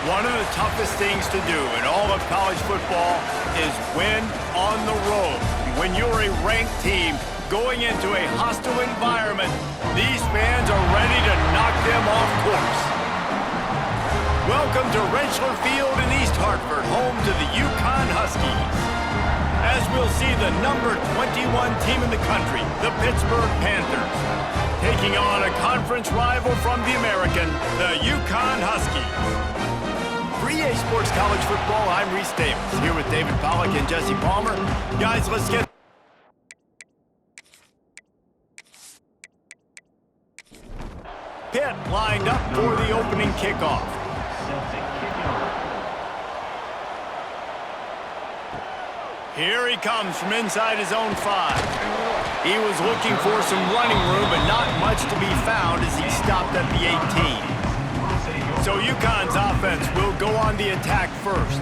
One of the toughest things to do in all of college football is win on the road. When you're a ranked team going into a hostile environment, these fans are ready to knock them off course. Welcome to Rentschler Field in East Hartford, home to the UCONN Huskies. As we'll see the number 21 team in the country, the Pittsburgh Panthers, taking on a conference rival from the American, the UCONN Huskies. For EA Sports College Football, I'm Reese Davis, here with David Pollack and Jesse Palmer. Guys, let's get... Pitt lined up for the opening kickoff. Here he comes from inside his own 5. He was looking for some running room, but not much to be found as he stopped at the 18. So UConn's offense will go on the attack first.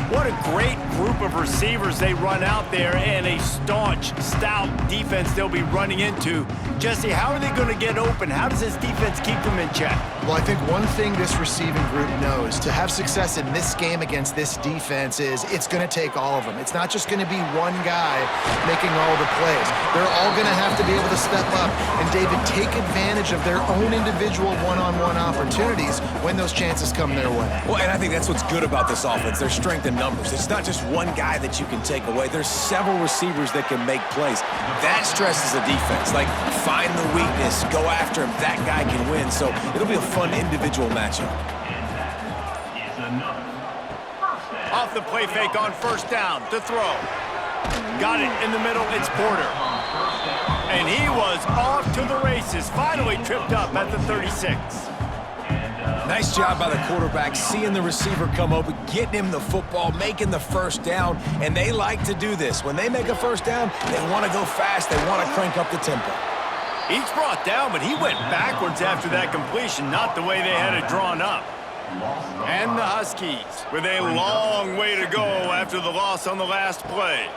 What a great group of receivers they run out there, and a staunch, stout defense they'll be running into. Jesse, how are they going to get open? How does this defense keep them in check? Well, I think one thing this receiving group knows to have success in this game against this defense is it's going to take all of them. It's not just going to be one guy making all the plays. They're all going to have to be able to step up and, David, take advantage of their own individual one-on-one opportunities when those chances come their way. Well, and I think that's what's good about this offense, their strength in numbers. It's not just one guy that you can take away. There's several receivers that can make plays. That stresses the defense. Like, find the weakness, go after him. That guy can win. So it'll be a fun individual matchup. Off the play fake on first down to throw. Got it in the middle. It's Porter. And he was off to the races. Finally tripped up at the 36. Nice job by the quarterback, seeing the receiver come open, getting him the football, making the first down, and they like to do this. When they make a first down, they want to go fast, they want to crank up the tempo. Each brought down, but he went backwards after that completion, not the way they had it drawn up. And the Huskies with a long way to go after the loss on the last play.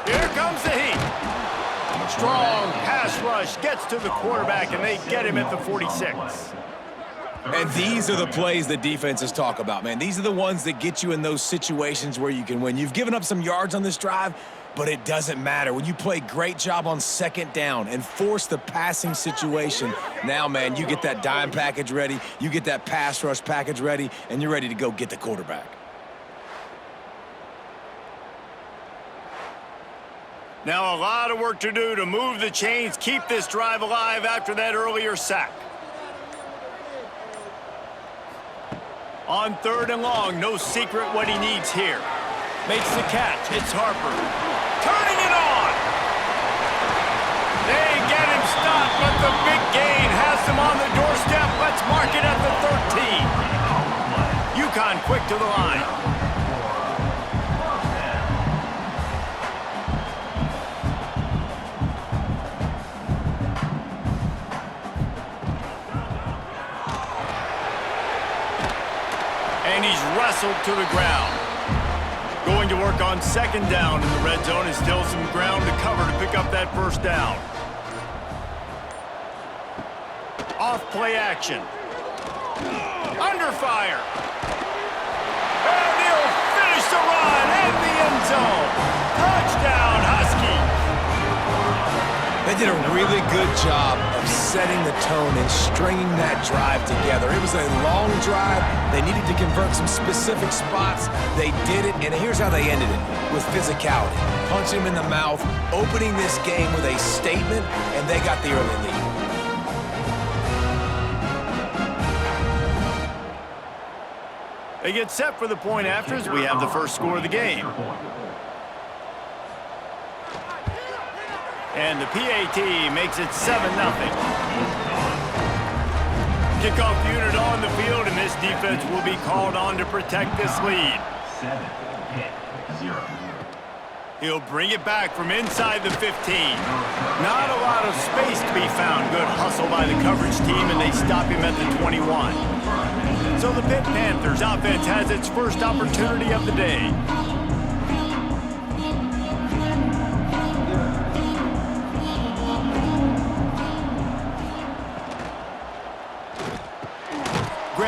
Here comes the heat. Strong pass rush gets to the quarterback, and they get him at the 46. And these are the plays that defenses talk about, man. These are the ones that get you in those situations where you can win. You've given up some yards on this drive, but it doesn't matter. When you play great job on second down and force the passing situation, now, man, you get that dime package ready, you get that pass rush package ready, and you're ready to go get the quarterback. Now a lot of work to do to move the chains, keep this drive alive after that earlier sack. On third and long, no secret what he needs here. Makes the catch. It's Harper. Turning it on! They get him stopped, but the big gain has him on the doorstep. Let's mark it at the 13. UConn quick to the line. And he's wrestled to the ground. Going to work on second down in the red zone, and still some ground to cover to pick up that first down. Off play action. Under fire. And he'll finish the run in the end zone. Touchdown, Huskies. They did a really good job of setting the tone and stringing that drive together. It was a long drive. They needed to convert some specific spots. They did it, and here's how they ended it, with physicality. Punching him in the mouth, opening this game with a statement, and they got the early lead. They get set for the point after as we have the first score of the game. And the PAT makes it 7-0. Kickoff unit on the field, and this defense will be called on to protect this lead. 7-0. He'll bring it back from inside the 15. Not a lot of space to be found. Good hustle by the coverage team, and they stop him at the 21. So the Pitt Panthers offense has its first opportunity of the day.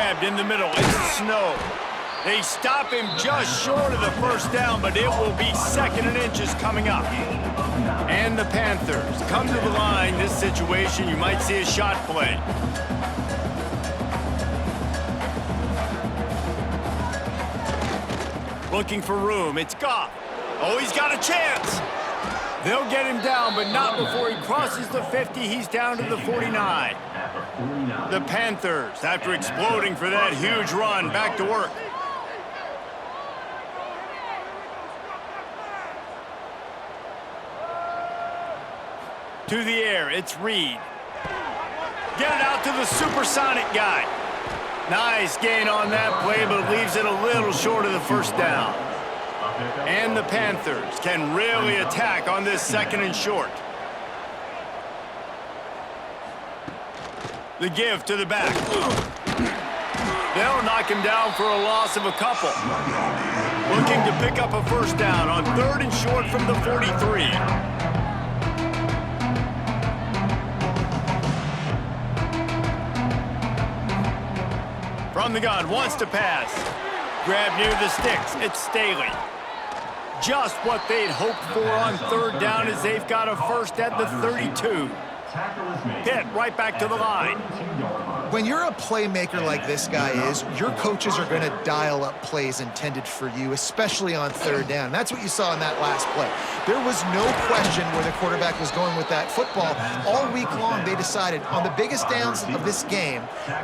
grabbed in the middle. It's Snow. They stop him just short of the first down, but it will be 2nd and inches coming up. And the Panthers come to the line. This situation, you might see a shot play. Looking for room. It's Goff. Oh, he's got a chance. They'll get him down, but not before he crosses the 50. He's down to the 49. The Panthers, after exploding for that huge run, back to work. To the air, it's Reed. Get it out to the supersonic guy. Nice gain on that play, but leaves it a little short of the first down. And the Panthers can really attack on this 2nd and short. The give to the back. They'll knock him down for a loss of a couple. Looking to pick up a first down on 3rd and short from the 43. From the gun, wants to pass. Grab near the sticks. It's Staley. Just what they'd hoped for on 3rd down as they've got a first at the 32. Hit right back to the line. When you're a playmaker like this guy is, your coaches are going to dial up plays intended for you, especially on 3rd down. And that's what you saw in that last play. There was no question where the quarterback was going with that football. All week long, they decided on the biggest downs of this game,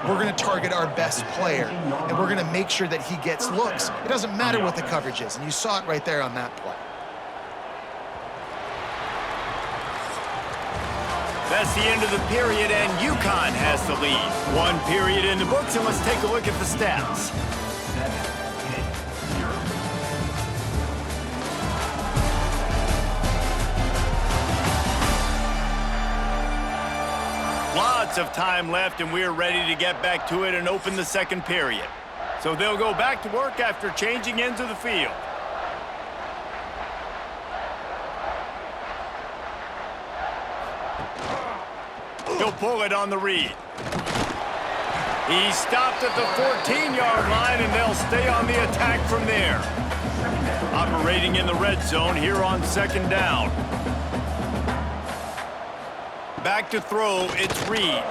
we're going to target our best player, and we're going to make sure that he gets looks. It doesn't matter what the coverage is, and you saw it right there on that play. That's the end of the period, and UConn has the lead. 1 period in the books, and let's take a look at the stats. Lots of time left, and we're ready to get back to it and open the 2nd period. So they'll go back to work after changing ends of the field. He'll pull it on the read. He stopped at the 14-yard line, and they'll stay on the attack from there. Operating in the red zone here on 2nd down. Back to throw, it's Reed.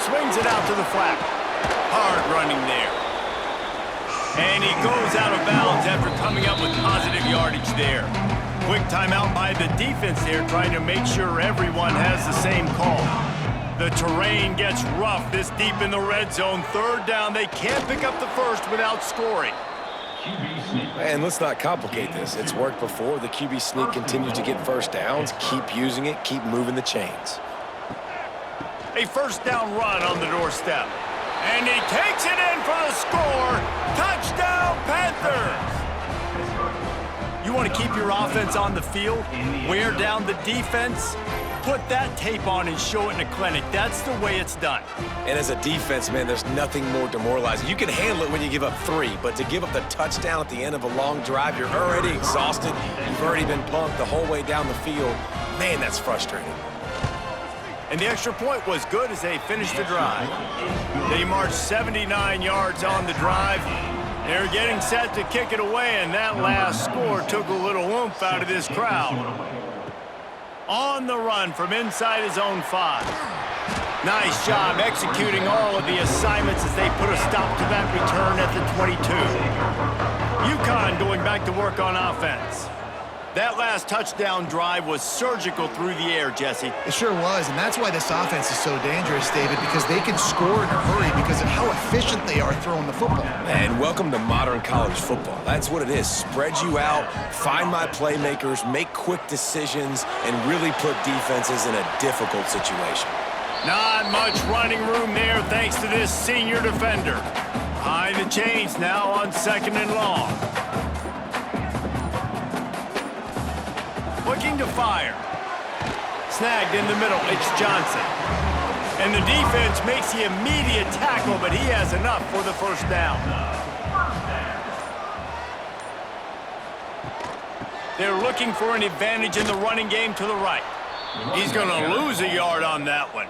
Swings it out to the flat. Hard running there. And he goes out of bounds after coming up with positive yardage there. Quick timeout by the defense there, trying to make sure everyone has the same call. The terrain gets rough this deep in the red zone. 3rd down, they can't pick up the first without scoring. And let's not complicate this. It's worked before. The QB sneak continues to get first downs. Keep using it. Keep moving the chains. A first down run on the doorstep. And he takes it in for the score. Touchdown, Panthers! You want to keep your offense on the field, wear down the defense, put that tape on and show it in a clinic. That's the way it's done. And as a defense, man, there's nothing more demoralizing. You can handle it when you give up 3, but to give up the touchdown at the end of a long drive, you're already exhausted. You've already been pumped the whole way down the field. Man, that's frustrating. And the extra point was good as they finished the drive. They marched 79 yards on the drive. They're getting set to kick it away, and that last score took a little oomph out of this crowd. On the run from inside his own 5. Nice job executing all of the assignments as they put a stop to that return at the 22. UConn going back to work on offense. That last touchdown drive was surgical through the air, Jesse. It sure was, and that's why this offense is so dangerous, David, because they can score in a hurry because of how efficient they are throwing the football. And welcome to modern college football. That's what it is. Spread you out, find my playmakers, make quick decisions, and really put defenses in a difficult situation. Not much running room there thanks to this senior defender. Behind the chains now on 2nd and long. Looking to fire. Snagged in the middle, it's Johnson. And the defense makes the immediate tackle, but he has enough for the first down. They're looking for an advantage in the running game to the right. He's going to lose a yard on that one.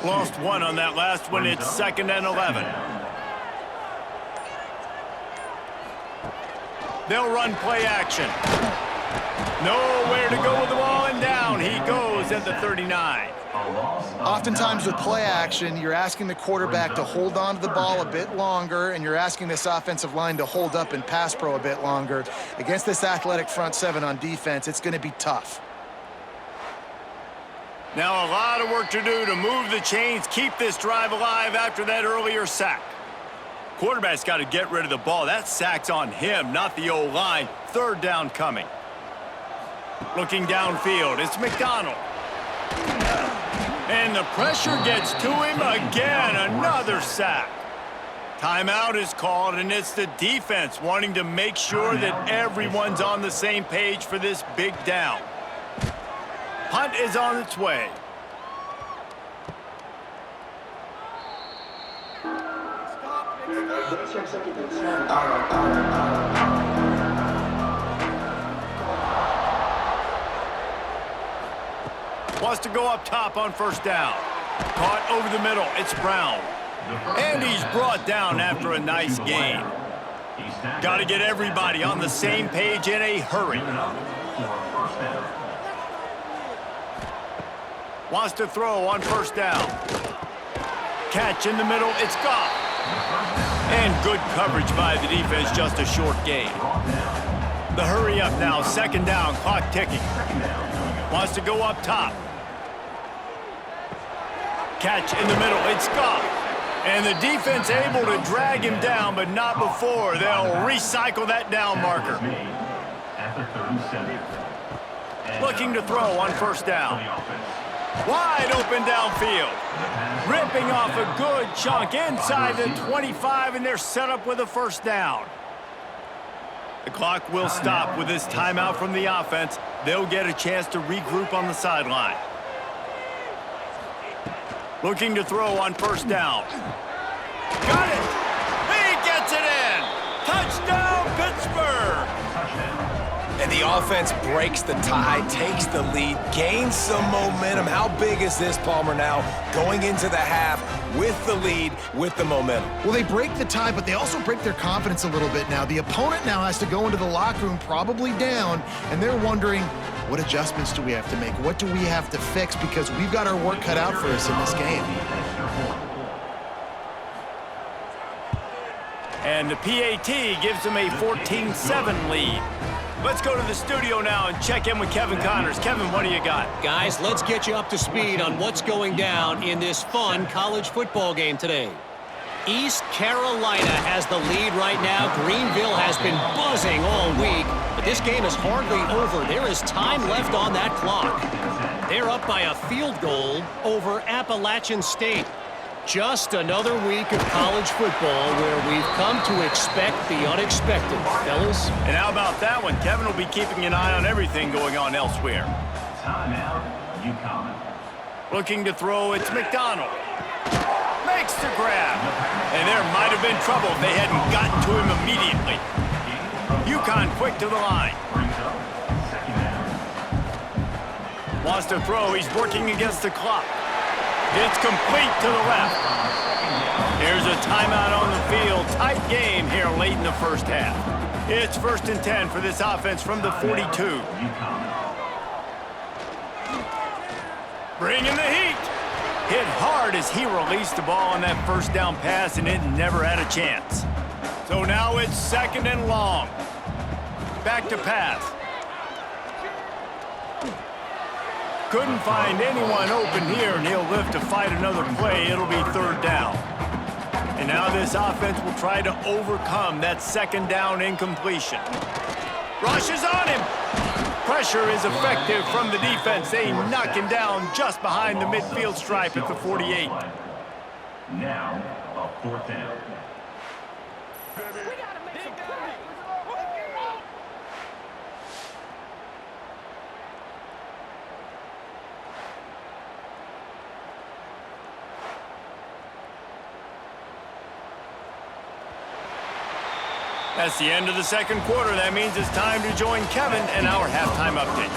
Lost 1 on that last one. It's 2nd and 11. They'll run play action. Nowhere to go with the ball, and down he goes at the 39. Oftentimes with play action, you're asking the quarterback to hold on to the ball a bit longer, and you're asking this offensive line to hold up and pass pro a bit longer. Against this athletic front seven on defense, it's going to be tough. Now a lot of work to do to move the chains, keep this drive alive after that earlier sack. Quarterback's got to get rid of the ball. That sack's on him, not the O-line. Third down coming. Looking downfield, it's McDonald. And the pressure gets to him again, another sack. Timeout is called, and it's the defense wanting to make sure that everyone's on the same page for this big down. Punt is on its way. Wants to go up top on first down. Caught over the middle. It's Brown. And he's brought down after a nice gain. Got to get everybody on the same page in a hurry. Wants to throw on first down. Catch in the middle. It's Goff. And good coverage by the defense, just a short gain. The hurry up now, second down, clock ticking. Wants to go up top. Catch in the middle, it's Goff. And the defense able to drag him down, but not before. They'll recycle that down marker. Looking to throw on first down. Wide open downfield. Ripping off a good chunk inside the 25, and they're set up with a first down. The clock will stop with this timeout from the offense. They'll get a chance to regroup on the sideline. Looking to throw on first down. Got it! He gets it in! Touchdown, Pittsburgh! And the offense breaks the tie, takes the lead, gains some momentum. How big is this, Palmer, now going into the half with the lead, with the momentum? Well, they break the tie, but they also break their confidence a little bit now. The opponent now has to go into the locker room probably down, and they're wondering, what adjustments do we have to make? What do we have to fix? Because we've got our work cut out for us in this game. And the PAT gives them a 14-7 lead. Let's go to the studio now and check in with Kevin Connors. Kevin, what do you got? Guys, let's get you up to speed on what's going down in this fun college football game today. East Carolina has the lead right now. Greenville has been buzzing all week, but this game is hardly over. There is time left on that clock. They're up by a field goal over Appalachian State. Just another week of college football where we've come to expect the unexpected, fellas. And how about that one? Kevin will be keeping an eye on everything going on elsewhere. Timeout, UCONN. Looking to throw, it's McDonald. Makes the grab. And there might have been trouble if they hadn't gotten to him immediately. UConn quick to the line. Wants to throw, he's working against the clock. It's complete to the left. Here's a timeout on the field. Tight game here late in the first half. It's 1st and 10 for this offense from the 42. Bringing the heat. Hit hard as he released the ball on that first down pass, and it never had a chance. So now it's 2nd and long. Back to pass. Couldn't find anyone open here, and he'll live to fight another play. It'll be 3rd down. And now this offense will try to overcome that 2nd down incompletion. Rushes on him. Pressure is effective from the defense. They knock him down just behind the midfield stripe at the 48. Now, a 4th down. That's the end of the 2nd quarter. That means it's time to join Kevin and our halftime update.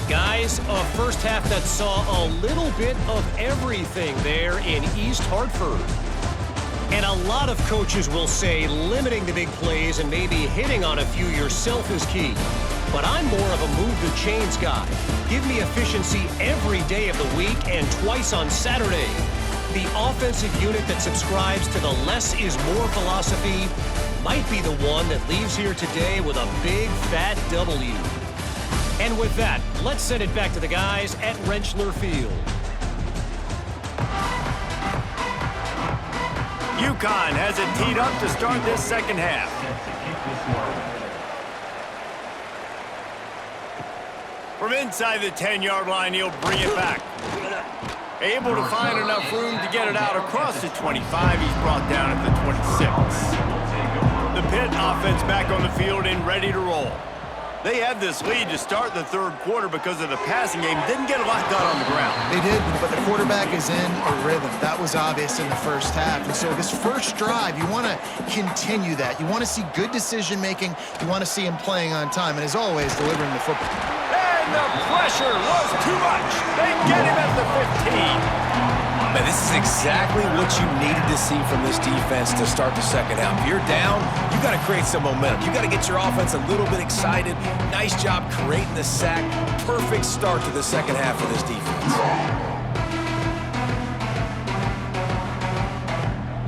Guys, a first half that saw a little bit of everything there in East Hartford. And a lot of coaches will say limiting the big plays and maybe hitting on a few yourself is key. But I'm more of a move the chains guy. Give me efficiency every day of the week and twice on Saturday. The offensive unit that subscribes to the less is more philosophy might be the one that leaves here today with a big fat W. And with that, let's send it back to the guys at Rentschler Field. UConn has it teed up to start this second half. From inside the 10-yard line, he'll bring it back. Able to find enough room to get it out across the 25. He's brought down at the 26. The Pitt offense back on the field and ready to roll. They had this lead to start the third quarter because of the passing game. Didn't get a lot done on the ground. They did, but the quarterback is in a rhythm. That was obvious in the first half. And so this first drive, you want to continue that. You want to see good decision-making. You want to see him playing on time. And as always, delivering the football. And the pressure was too much. They get him at the 15. Man, this is exactly what you needed to see from this defense to start the second half. If you're down, you got to create some momentum. You got to get your offense a little bit excited. Nice job creating the sack. Perfect start to the second half for this defense.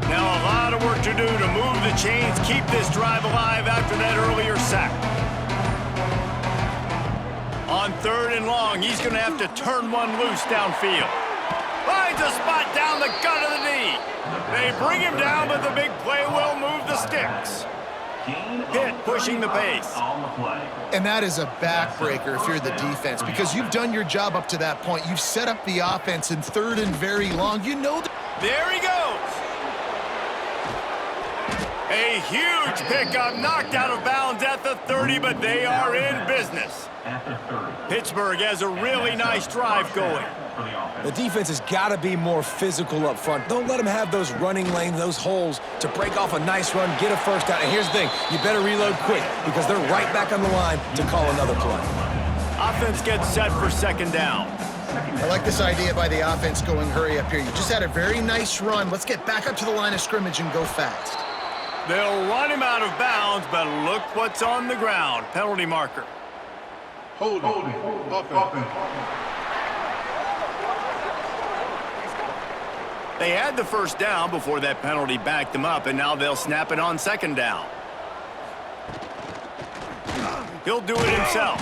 Now a lot of work to do to move the chains, keep this drive alive after that earlier sack. On 3rd and long, he's going to have to turn one loose downfield. Finds a spot down the gut of the knee. They bring him down, but the big play will move the sticks. Pitt pushing the pace. And that is a backbreaker if you're the defense, because you've done your job up to that point. You've set up the offense in 3rd and very long. You know that. There he goes. A huge pickup, knocked out of bounds at the 30, but they are in business. Pittsburgh has a really nice drive going. The defense has got to be more physical up front. Don't let them have those running lanes, those holes to break off a nice run, get a first down. And here's the thing, you better reload quick because they're right back on the line to call another play. Offense gets set for second down. I like this idea by the offense going hurry up here. You just had a very nice run. Let's get back up to the line of scrimmage and go fast. They'll run him out of bounds, but look what's on the ground. Penalty marker. Holding. They had the first down before that penalty backed them up, and now they'll snap it on second down. He'll do it himself.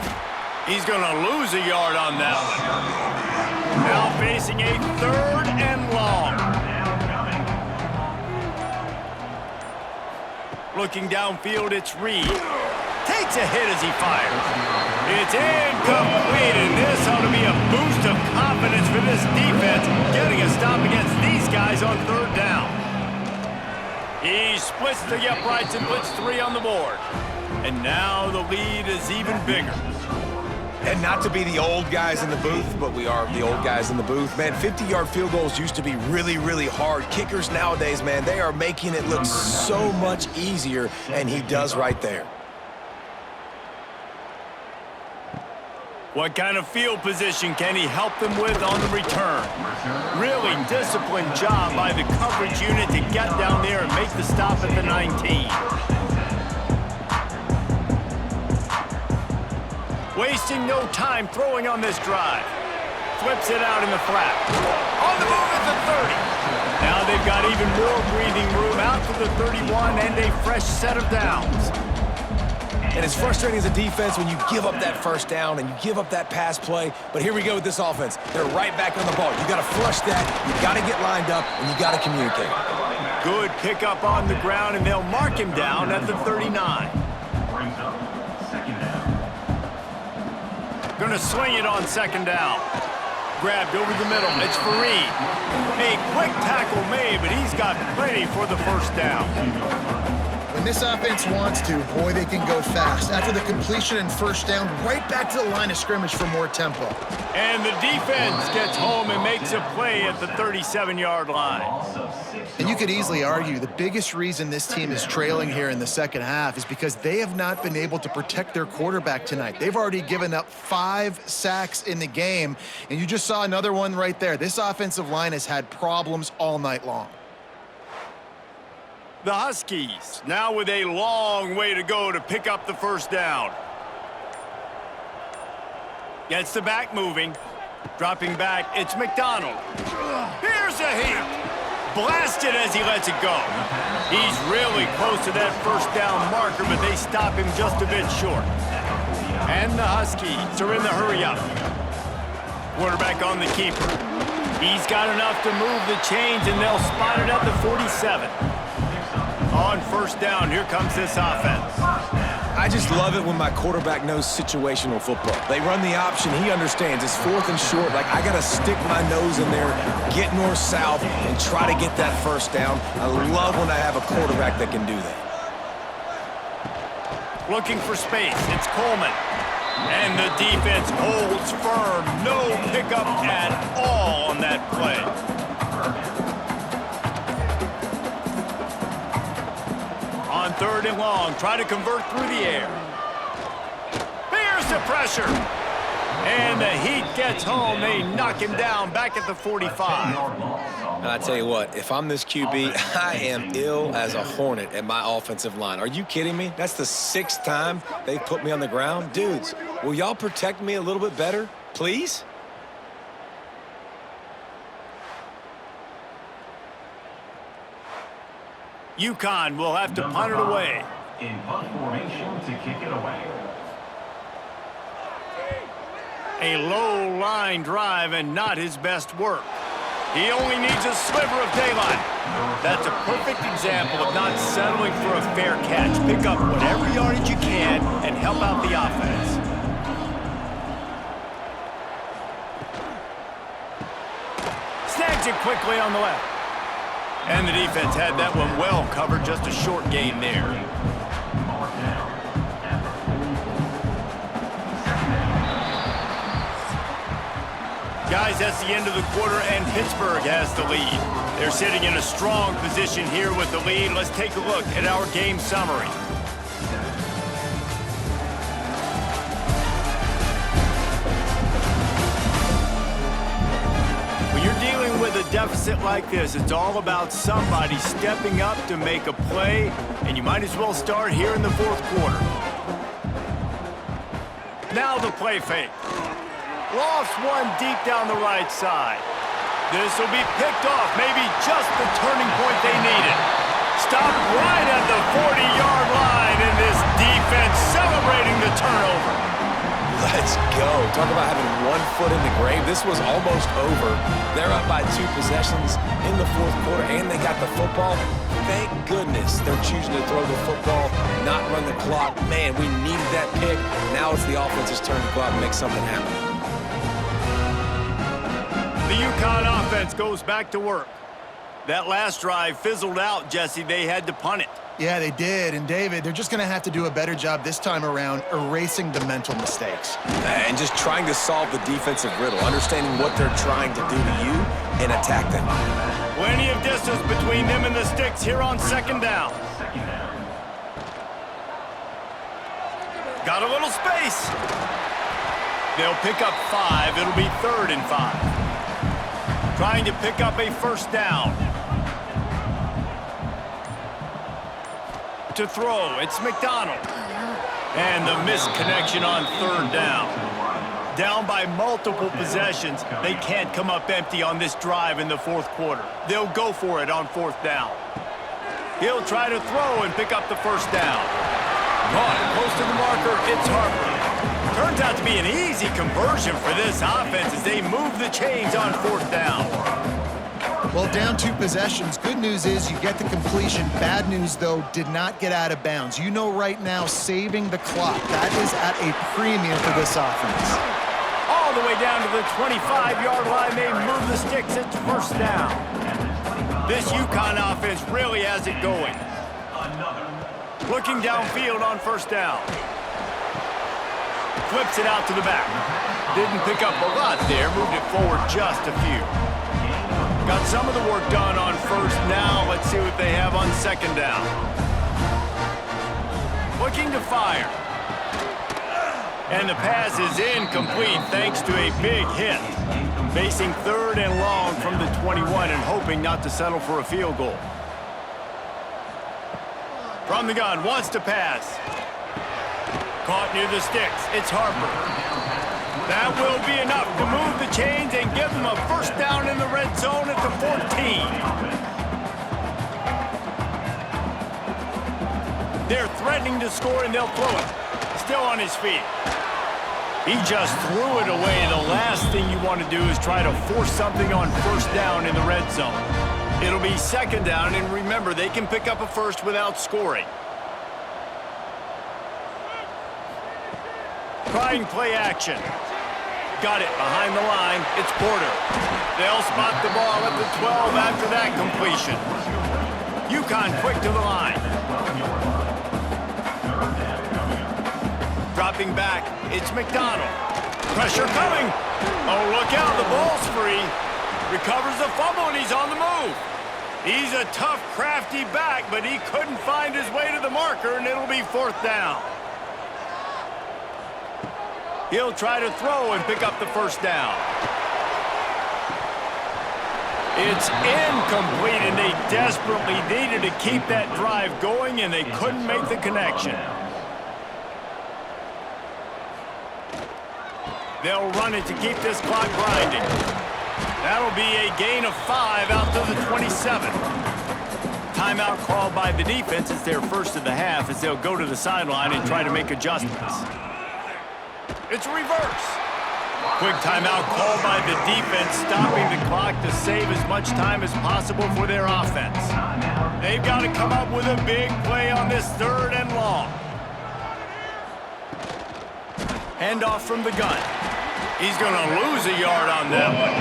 He's going to lose a yard on that one. Now facing a 3rd and long. Looking downfield, it's Reed. Takes a hit as he fires. It's incomplete, and this ought to be a boost of confidence for this defense, getting a stop against these guys on 3rd down. He splits the uprights and puts 3 on the board. And now the lead is even bigger. And not to be the old guys in the booth, but we are the old guys in the booth. Man, 50-yard field goals used to be really, really hard. Kickers nowadays, man, they are making it look so much easier, and he does right there. What kind of field position can he help them with on the return? Really disciplined job by the coverage unit to get down there and make the stop at the 19. Wasting no time throwing on this drive. Flips it out in the flat. On the move at the 30. Now they've got even more breathing room out to the 31 and a fresh set of downs. And it's frustrating as a defense when you give up that first down and you give up that pass play. But here we go with this offense. They're right back on the ball. You got to flush that. You got to get lined up, and you got to communicate. Good pickup on the ground, and they'll mark him down at the 39. Going to swing it on second down. Grabbed over the middle. It's Fareed. A quick tackle made, but he's got plenty for the first down. When this offense wants to, boy, they can go fast. After the completion and first down, right back to the line of scrimmage for more tempo. And the defense gets home and makes a play at the 37-yard line. And you could easily argue the biggest reason this team is trailing here in the second half is because they have not been able to protect their quarterback tonight. They've already given up 5 sacks in the game, and you just saw another one right there. This offensive line has had problems all night long. The Huskies now with a long way to go to pick up the first down. Gets the back moving. Dropping back, it's McDonald. Here's a heat. Blasted as he lets it go. He's really close to that first down marker, but they stop him just a bit short. And the Huskies are in the hurry-up. Quarterback on the keeper. He's got enough to move the chains, and they'll spot it at the 47. On first down, here comes this offense. I just love it when my quarterback knows situational football. They run the option. He understands. It's 4th and short. Like, I got to stick my nose in there, get north-south, and try to get that first down. I love when I have a quarterback that can do that. Looking for space. It's Coleman. And the defense holds firm. No pickup at all on that play. On 3rd and long, try to convert through the air. Here's the pressure. And the Heat gets home. They knock him down back at the 45. And I tell you what, if I'm this QB, I am ill as a hornet at my offensive line. Are you kidding me? That's the 6th time they've put me on the ground. Dudes, will y'all protect me a little bit better, please? UConn will have to punt it away. In punt formation to kick it away. A low line drive and not his best work. He only needs a sliver of daylight. That's a perfect example of not settling for a fair catch. Pick up whatever yardage you can and help out the offense. Snags it quickly on the left. And the defense had that one well covered, just a short gain there. Guys, that's the end of the quarter, and Pittsburgh has the lead. They're sitting in a strong position here with the lead. Let's take a look at our game summary. When you're dealing with a deficit like this, it's all about somebody stepping up to make a play, and you might as well start here in the 4th quarter. Now the play fake. Lofts one deep down the right side. This will be picked off, maybe just the turning point they needed. Stopped right at the 40-yard line, and this defense celebrating the turnover. Let's go. Talk about having one foot in the grave. This was almost over. They're up by 2 possessions in the 4th quarter, and they got the football. Thank goodness they're choosing to throw the football, not run the clock. Man, we needed that pick. Now it's the offense's turn to go out and make something happen. The UConn offense goes back to work. That last drive fizzled out, Jesse. They had to punt it. Yeah, they did. And, David, they're just going to have to do a better job this time around erasing the mental mistakes. And just trying to solve the defensive riddle, understanding what they're trying to do to you and attack them. Plenty of distance between them and the sticks here on 2nd down. Got a little space. They'll pick up 5. It'll be 3rd and 5. Trying to pick up a first down. To throw, it's McDonald. And the misconnection on 3rd down. Down by multiple possessions, they can't come up empty on this drive in the 4th quarter. They'll go for it on 4th down. He'll try to throw and pick up the first down. Caught close to the marker, it's Harper. Turns out to be an easy conversion for this offense as they move the chains on 4th down. Well, down 2 possessions. Good news is you get the completion. Bad news, though, did not get out of bounds. You know right now, saving the clock. That is at a premium for this offense. All the way down to the 25-yard line. They move the sticks. It's first down. This UConn offense really has it going. Looking downfield on first down. Flips it out to the back. Didn't pick up a lot there. Moved it forward just a few. Got some of the work done on first. Now let's see what they have on 2nd down. Looking to fire. And the pass is incomplete thanks to a big hit. Facing 3rd and long from the 21 and hoping not to settle for a field goal. From the gun, wants to pass. Caught near the sticks. It's Harper. That will be enough to move the chains and give them a first down in the red zone at the 14. They're threatening to score, and they'll throw it. Still on his feet. He just threw it away. The last thing you want to do is try to force something on first down in the red zone. It'll be second down, and remember, they can pick up a first without scoring. Trying play action. Got it behind the line. It's Porter. They'll spot the ball at the 12 after that completion. UConn quick to the line. Dropping back, it's McDonald. Pressure coming. Oh, look out, the ball's free. Recovers the fumble, and he's on the move. He's a tough, crafty back, but he couldn't find his way to the marker, and it'll be fourth down. He'll try to throw and pick up the first down. It's incomplete, and they desperately needed to keep that drive going, and they couldn't make the connection. They'll run it to keep this clock grinding. That'll be a gain of 5 out to the 27. Timeout called by the defense. It's their first of the half as they'll go to the sideline and try to make adjustments. It's a reverse. Quick timeout called by the defense, stopping the clock to save as much time as possible for their offense. They've got to come up with a big play on this third and long. Handoff from the gun. He's going to lose a yard on that one.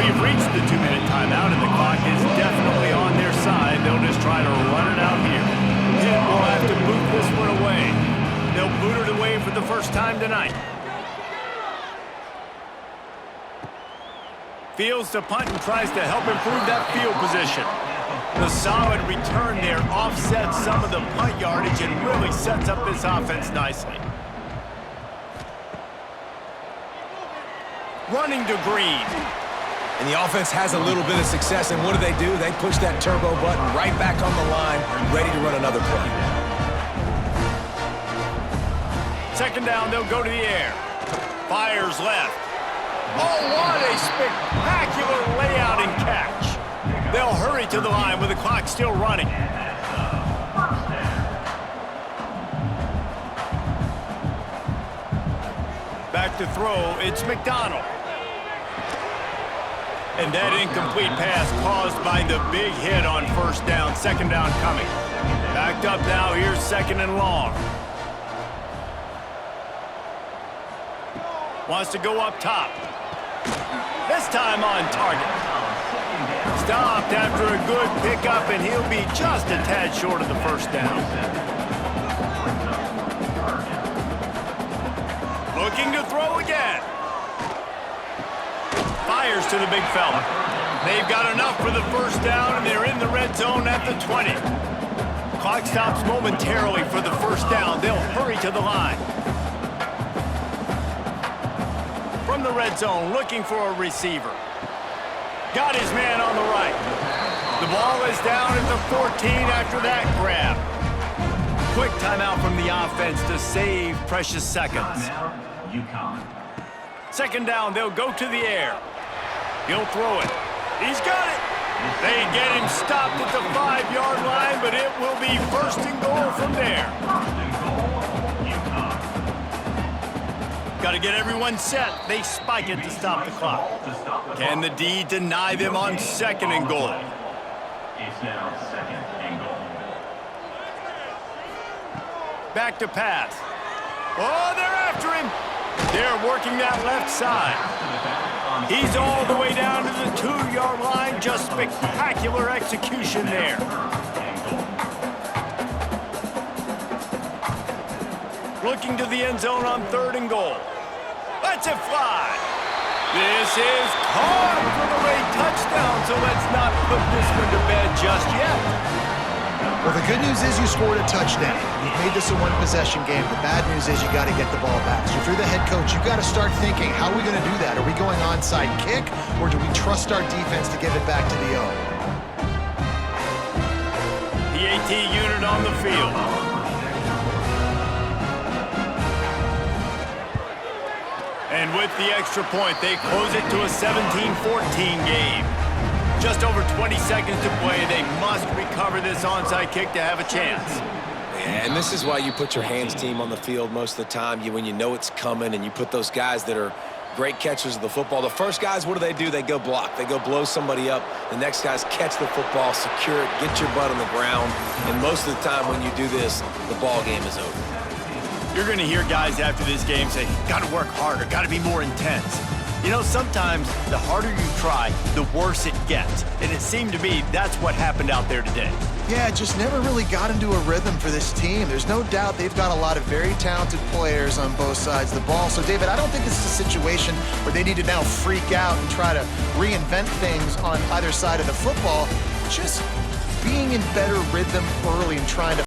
We've reached the 2-minute timeout, and the clock is definitely on their side. They'll just try to run it out here. Pitt will have to boot this one away. They'll boot it away for the first time tonight. Fields to punt and tries to help improve that field position. The solid return there offsets some of the punt yardage and really sets up this offense nicely. Running to Green. And the offense has a little bit of success, and what do? They push that turbo button right back on the line, ready to run another play. Second down, they'll go to the air. Fires left. Oh, what a spectacular layout and catch. They'll hurry to the line with the clock still running. Back to throw, it's McDonald. And that incomplete pass caused by the big hit on first down. Second down coming. Backed up now, here's second and long. Wants to go up top. This time on target. Stopped after a good pickup, and he'll be just a tad short of the first down. Looking to throw again. Fires to the big fella. They've got enough for the first down, and they're in the red zone at the 20. Clock stops momentarily for the first down. They'll hurry to the line. From the red zone, looking for a receiver. Got his man on the right. The ball is down at the 14 after that grab. Quick timeout from the offense to save precious seconds. UConn. Second down, they'll go to the air. He'll throw it. He's got it. They get him stopped at the 5-yard line, but it will be first and goal from there. Got to get everyone set. They spike it to stop the clock. Can the D deny them on second and goal? It's now second and goal. Back to pass. Oh, they're after him. They're working that left side. He's all the way down to the 2-yard line. Just spectacular execution there. Looking to the end zone on third and goal. Lets it fly. This is caught for the late touchdown, so let's not put this one to bed just yet. Well, the good news is you scored a touchdown. You've made this a one-possession game. The bad news is you got to get the ball back. So if you're the head coach, you've got to start thinking, how are we going to do that? Are we going onside kick, or do we trust our defense to give it back to the O? The the AT unit on the field. And with the extra point, they close it to a 17-14 game. Just over 20 seconds to play. They must recover this onside kick to have a chance. And this is why you put your hands team on the field most of the time. When you know it's coming and you put those guys that are great catchers of the football. The first guys, what do? They go block. They go blow somebody up. The next guys catch the football, secure it, get your butt on the ground. And most of the time when you do this, the ball game is over. You're going to hear guys after this game say, got to work harder, got to be more intense. You know, sometimes the harder you try, the worse it gets. And it seemed to me that's what happened out there today. Yeah, just never really got into a rhythm for this team. There's no doubt they've got a lot of very talented players on both sides of the ball. So, David, I don't think this is a situation where they need to now freak out and try to reinvent things on either side of the football. Just being in better rhythm early and trying to